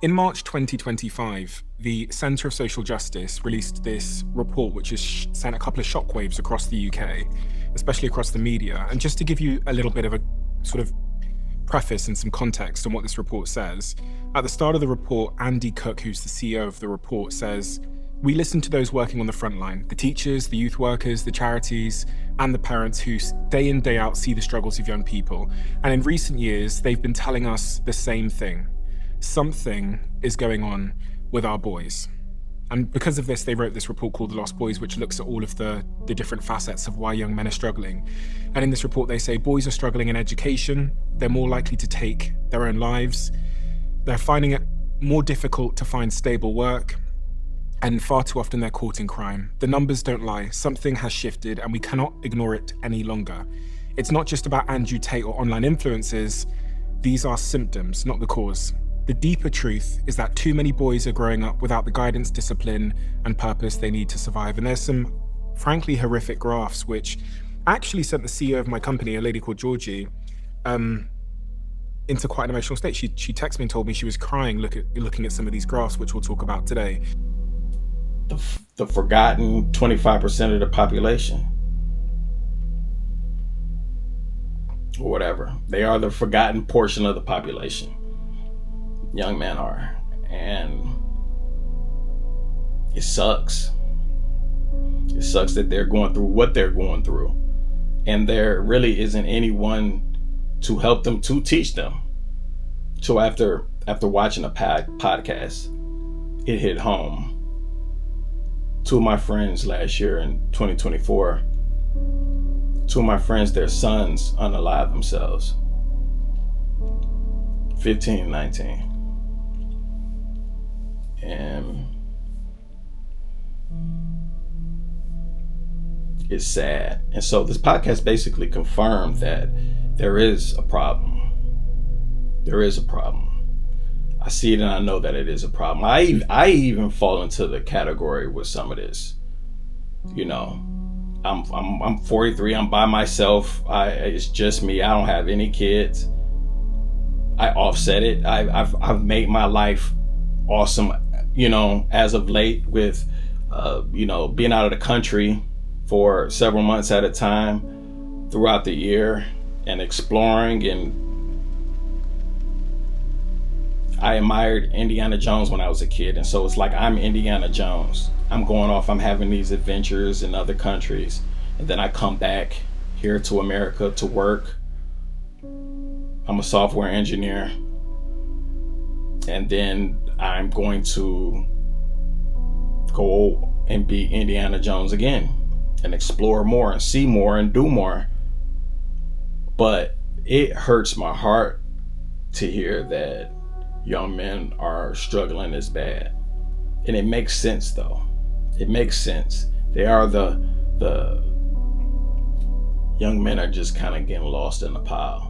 In March 2025, the Centre of Social Justice released this report which has sent a couple of shockwaves across the UK, especially across the media. And just to give you a little bit of a sort of preface and some context on what this report says, at the start of the report, Andy Cook, who's the CEO of the report, says, "We listen to those working on the front line, the teachers, the youth workers, the charities, and the parents who day in, day out see the struggles of young people. And in recent years, they've been telling us the same thing. Something is going on with our boys." And because of this, they wrote this report called The Lost Boys, which looks at all of the different facets of why young men are struggling. And in this report, they say boys are struggling in education, they're more likely to take their own lives, they're finding it more difficult to find stable work, and far too often they're caught in crime. The numbers don't lie, something has shifted and we cannot ignore it any longer. It's not just about Andrew Tate or online influencers, these are symptoms, not the cause. The deeper truth is that too many boys are growing up without the guidance, discipline, and purpose they need to survive. And there's some frankly horrific graphs, which actually sent the CEO of my company, a lady called Georgie, into quite an emotional state. She texted me and told me she was crying looking at some of these graphs, which we'll talk about today. The forgotten 25% of the population, or whatever. They are the forgotten portion of the population. Young men are, and it sucks. It sucks that they're going through what they're going through, and there really isn't anyone to help them, to teach them. So after watching a podcast, it hit home. Two of my friends last year in 2024, two of my friends, their sons unalived themselves, 15 and 19. And it's sad. And so this podcast basically confirmed that there is a problem. There is a problem. I see it and I know that it is a problem. I even fall into the category with some of this. You know, I'm 43. I'm by myself. It's just me. I don't have any kids. I offset it. I've made my life awesome, you know, as of late with, you know, being out of the country for several months at a time throughout the year and exploring. And I admired Indiana Jones when I was a kid. And so it's like I'm Indiana Jones. I'm going off, I'm having these adventures in other countries. And then I come back here to America to work. I'm a software engineer. And then I'm going to go and be Indiana Jones again and explore more and see more and do more. But it hurts my heart to hear that young men are struggling as bad. And it makes sense though. It makes sense. They are the young men are just kind of getting lost in the pile.